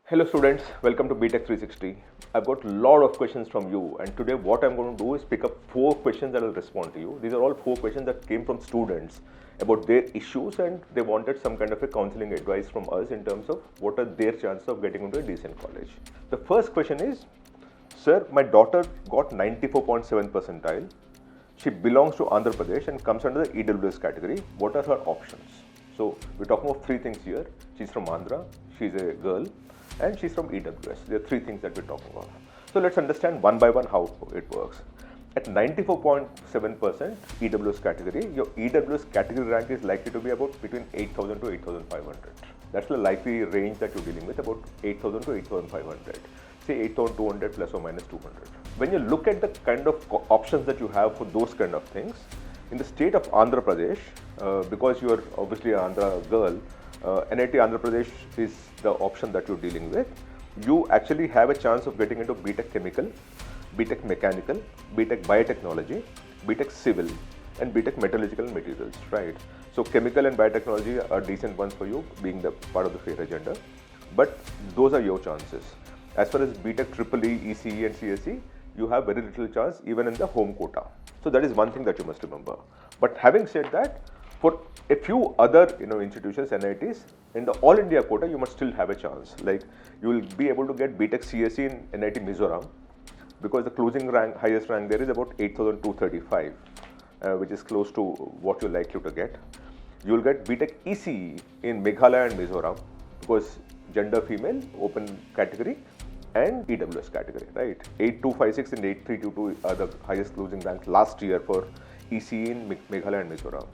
Hello students, welcome to BTech 360. I've got a lot of questions from you, and today what I'm going to do is pick up 4 questions that I'll respond to you. These are all 4 questions that came from students about their issues, and they wanted some kind of a counseling advice from us in terms of what are their chances of getting into a decent college. The first question is, sir, my daughter got 94.7 percentile. She belongs to Andhra Pradesh and comes under the EWS category. What are her options? So we're talking about 3 things here. She's from Andhra, she's a girl, and she's from EWS. There are 3 things that we're talking about. So let's understand one by one how it works. At 94.7% EWS category, your EWS category rank is likely to be about between 8,000 to 8,500. That's the likely range that you're dealing with, about 8,000 to 8,500. Say 8,200 plus or minus 200. When you look at the kind of options that you have for those kind of things, in the state of Andhra Pradesh, because you're obviously an Andhra girl, NIT Andhra Pradesh is the option that you're dealing with. You actually have a chance of getting into BTech Chemical, BTech Mechanical, BTech Biotechnology, BTech Civil, and BTech Metallurgical Materials, right? So chemical and biotechnology are decent ones for you, being the part of the FAIR agenda. But those are your chances. As far as BTech EEE, ECE, and CSE, you have very little chance even in the home quota. So that is one thing that you must remember. But having said that, for a few other institutions, NITs, in the All India quota, you must still have a chance. Like you will be able to get BTech CSE in NIT Mizoram, because the closing rank, highest rank there is about 8,235, which is close to what you're likely to get. You will get BTech ECE in Meghalaya and Mizoram, because gender female, open category, and EWS category, right? 8256 and 8322 are the highest closing ranks last year for ECE in Meghalaya and Mizoram.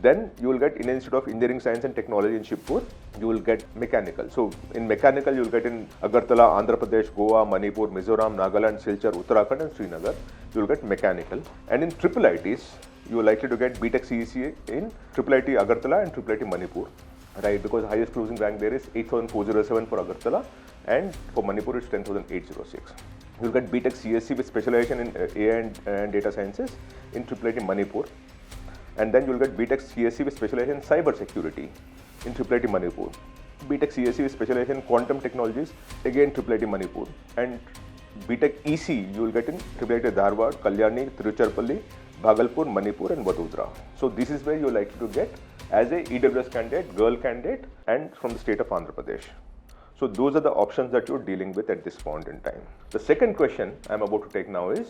Then you will get Indian Institute of Engineering Science and Technology in Shibpur. You will get mechanical. So in mechanical, you will get in Agartala, Andhra Pradesh, Goa, Manipur, Mizoram, Nagaland, Silchar, Uttarakhand, and Srinagar. You will get mechanical. And in IIITs, you are likely to get BTech CEC in IIIT Agartala and IIIT Manipur, right? Because the highest closing rank there is 8,407 for Agartala, and for Manipur it's 10,806. You will get BTech CSC with specialization in AI and data sciences in IIIT Manipur. And then you will get BTech CSC with specialization in cyber security in IIIT Manipur. BTech CSC with specialization in quantum technologies, again IIIT Manipur. And BTech EC you will get in IIIT Dharwad, Kalyani, Tiruchirappalli, Bhagalpur, Manipur, and Vadodara. So this is where you are likely to get as a EWS candidate, girl candidate, and from the state of Andhra Pradesh. So those are the options that you're dealing with at this point in time. The second question I'm about to take now is,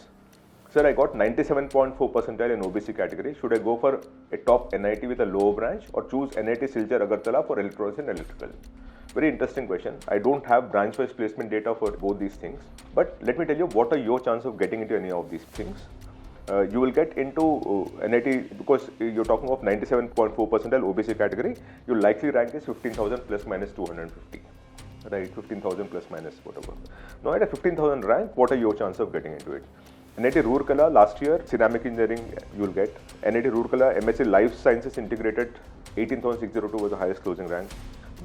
sir, I got 97.4 percentile in OBC category. Should I go for a top NIT with a low branch or choose NIT Silchar Agartala for electronics and electrical? Very interesting question. I don't have branch-wise placement data for both these things. But let me tell you, what are your chances of getting into any of these things? You will get into NIT, because you're talking of 97.4 percentile OBC category, your likely rank is 15,000 plus minus 250. Right, 15,000 plus minus whatever. Now at a 15,000 rank, what are your chances of getting into it? NIT Roorkela last year, ceramic engineering you will get. NIT Roorkela MSc Life Sciences Integrated, 18,602 was the highest closing rank.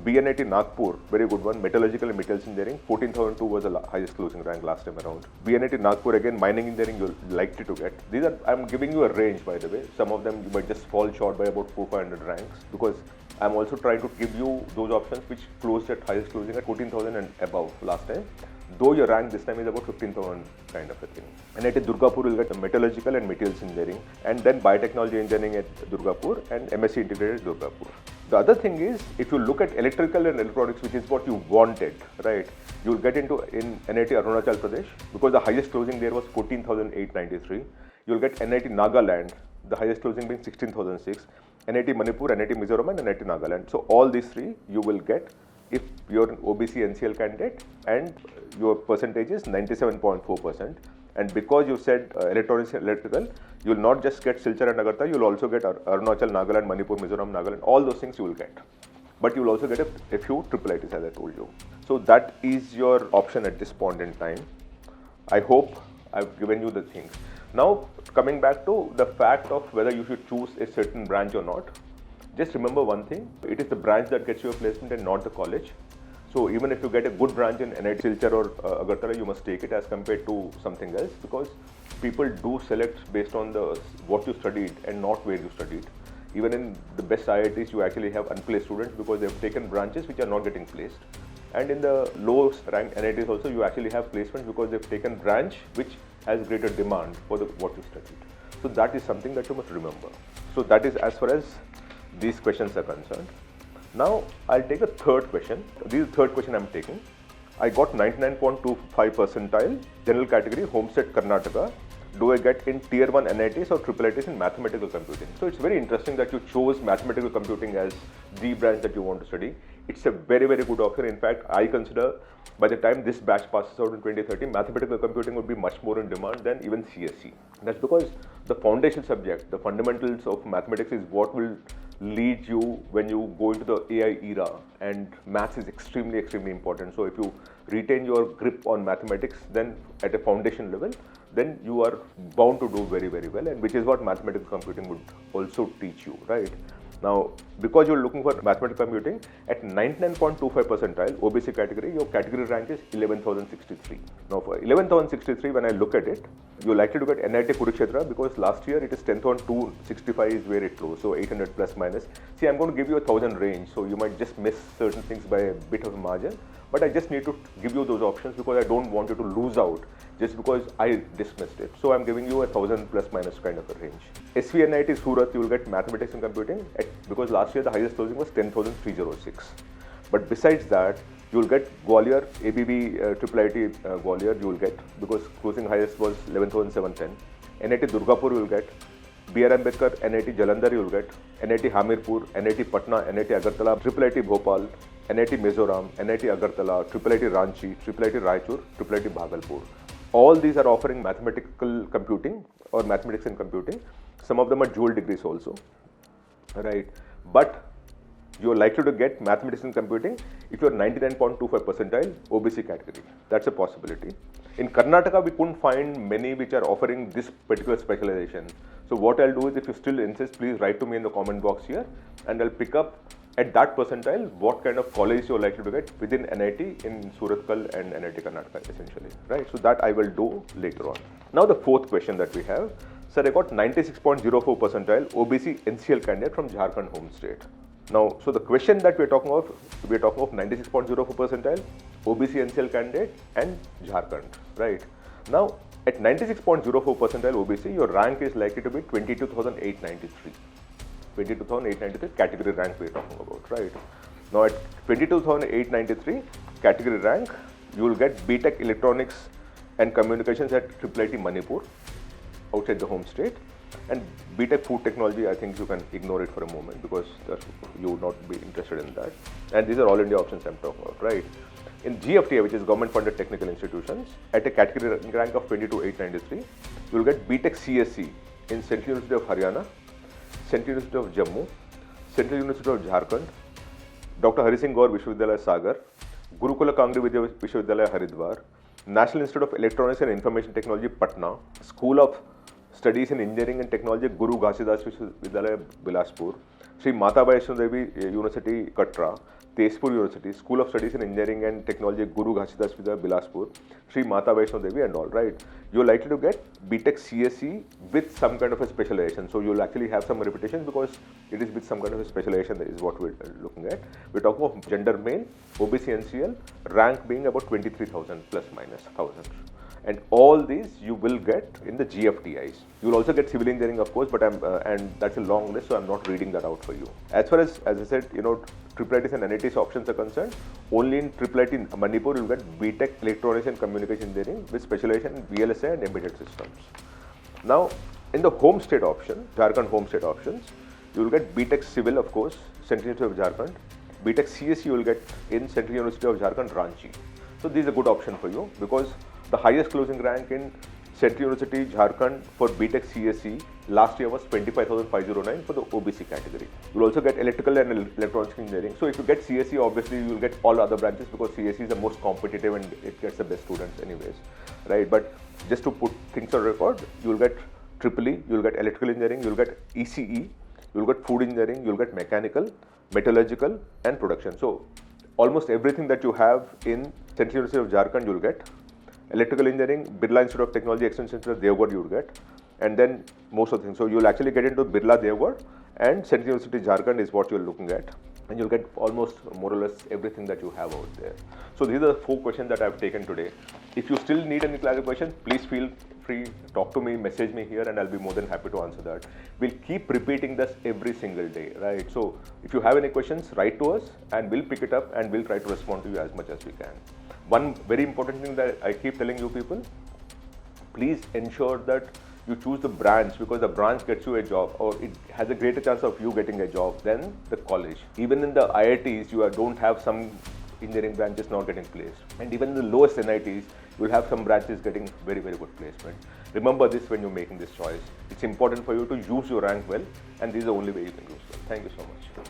BNIT Nagpur, very good one, metallurgical and materials engineering, 14,002 was the highest closing rank last time around. BNIT Nagpur again, mining engineering you're likely to get. These are, I'm giving you a range by the way. Some of them you might just fall short by about 400-500 ranks, because I'm also trying to give you those options which closed at highest closing at 14,000 and above last time. Though your rank this time is about 15,000 kind of a thing. NIT Durgapur will get metallurgical and materials engineering, and then biotechnology engineering at Durgapur and MSc integrated Durgapur. The other thing is, if you look at electrical and electronics, which is what you wanted, right, you'll get into in NIT Arunachal Pradesh, because the highest closing there was 14,893. You'll get NIT Nagaland, the highest closing being 16,006. NIT Manipur, NIT Mizoram, and NIT Nagaland. So all these 3 you will get if you're an OBC NCL candidate and your percentage is 97.4%. And because you said electronics and electrical, you will not just get Silchar and Agartala, you will also get Arunachal, Nagaland, Manipur, Mizoram, Nagaland, all those things you will get. But you will also get a few IIITs, as I told you. So that is your option at this point in time. I hope I've given you the things. Now coming back to the fact of whether you should choose a certain branch or not, just remember one thing, it is the branch that gets you a placement and not the college. So even if you get a good branch in NIT Silchar or Agartala, you must take it as compared to something else, because people do select based on what you studied and not where you studied. Even in the best IITs, you actually have unplaced students because they've taken branches which are not getting placed. And in the low ranked NITs also, you actually have placements because they've taken branch which has greater demand for what you studied. So that is something that you must remember. So that is as far as these questions are concerned. Now I'll take a third question. This is the third question I'm taking. I got 99.25 percentile, general category, Homestead, Karnataka. Do I get in tier 1 NITs or IIITs in mathematical computing? So it's very interesting that you chose mathematical computing as the branch that you want to study. It's a very, very good option. In fact, I consider by the time this batch passes out in 2030, mathematical computing would be much more in demand than even CSE. That's because the foundation subject, the fundamentals of mathematics is what will lead you when you go into the AI era, and maths is extremely, extremely important. So if you retain your grip on mathematics, then at a foundation level, then you are bound to do very, very well, and which is what mathematical computing would also teach you, right? Now, because you're looking for mathematical computing, at 99.25 percentile, OBC category, your category rank is 11,063. Now, for 11,063, when I look at it, you're likely to get NIT Kurukshetra because last year it is 10,265 is where it closed, so 800 plus minus. See, I'm going to give you a 1,000 range, so you might just miss certain things by a bit of a margin. But I just need to give you those options because I don't want you to lose out just because I dismissed it. So I'm giving you a 1,000 plus minus kind of a range. SVNIT Surat, you will get mathematics and computing because last year the highest closing was 10,306. But besides that, you will get Gwalior, ABB IIIT Gwalior, you will get because closing highest was 11,710. NIT Durgapur you will get. B.R. Ambedkar, NIT Jalandhar you will get. NIT Hamirpur, NIT Patna, NIT Agartala, IIIT Bhopal, NIT Mizoram, NIT Agartala, IIIT Ranchi, IIIT Raichur, IIIT Bhagalpur. All these are offering mathematical computing or mathematics and computing. Some of them are dual degrees also, right? But you're likely to get mathematics and computing if you're 99.25 percentile OBC category. That's a possibility. In Karnataka, we couldn't find many which are offering this particular specialization. So what I'll do is, if you still insist, please write to me in the comment box here, and I'll pick up at that percentile what kind of college you're likely to get within NIT in Surathkal and NIT Karnataka essentially, right? So that I will do later on. Now the fourth question that we have, sir, I got 96.04 percentile OBC NCL candidate from Jharkhand home state. Now, so the question that we're talking of 96.04 percentile OBC NCL candidate and Jharkhand, right? Now at 96.04 percentile OBC, your rank is likely to be 22,893. 22,893 category rank we're talking about, right? Now at 22,893 category rank, you will get BTech Electronics and Communications at IIIT Manipur, outside the home state, and BTech Food Technology, I think you can ignore it for a moment because you would not be interested in that. And these are all India options I'm talking about, right? In GFTA, which is Government Funded Technical Institutions, at a category rank of 22,893, you will get BTech CSE in Central University of Haryana, Central University of Jammu, Central University of Jharkhand, Dr. Hari Singh Gaur Vishwavidyalaya Sagar, Gurukula Kangri Vishwavidyalaya Haridwar, National Institute of Electronics and Information Technology Patna, School of Studies in Engineering and Technology Guru Ghasidas Vishwavidyalaya Bilaspur, Sri Mata Vaishno Devi University Katra, Tezpur University, School of Studies in Engineering and Technology Guru Ghasidas Vishwavidyalaya Bilaspur, Sri Mata Vaishno Devi and all, right? You're likely to get BTech CSE with some kind of a specialization. So you'll actually have some reputation because it is with some kind of a specialization. That is what we're looking at. We're talking of gender main, OBC NCL, rank being about 23,000 plus minus 1,000. And all these you will get in the GFTIs. You will also get civil engineering, of course, but and that's a long list, so I'm not reading that out for you. As far as I said, IIITs and NITs options are concerned, only in IIIT in Manipur you'll get BTech Electronics and Communication Engineering with specialization in VLSI and embedded systems. Now, in the home state option, Jharkhand home state options, you will get BTech Civil, of course, Central University of Jharkhand. BTech CSE you will get in Central University of Jharkhand, Ranchi. So this is a good option for you because the highest closing rank in Central University Jharkhand for BTech CSE last year was 25,509 for the OBC category. You will also get electrical and electronics engineering. So if you get CSE, obviously you will get all other branches because CSE is the most competitive and it gets the best students anyways, right? But just to put things on record, you will get EEE, you will get electrical engineering, you will get ECE, you will get food engineering, you will get mechanical, metallurgical and production. So almost everything that you have in Central University of Jharkhand you will get. Electrical engineering, Birla Institute of Technology Extension Center, Devgarh you will get, and then most of the things. So you will actually get into Birla Devgarh and Central University Jharkhand is what you are looking at. and you'll get almost more or less everything that you have out there. So these are the 4 questions that I've taken today. If you still need any clarification, please feel free, talk to me, message me here, and I'll be more than happy to answer that. We'll keep repeating this every single day, right? So if you have any questions, write to us and we'll pick it up and we'll try to respond to you as much as we can. One very important thing that I keep telling you people, please ensure that you choose the branch, because the branch gets you a job, or it has a greater chance of you getting a job than the college. Even in the IITs, you don't have some engineering branches not getting placed, and even in the lowest NITs, you will have some branches getting very, very good placement. Remember this when you're making this choice. It's important for you to use your rank well, and this is the only way you can do so. Thank you so much.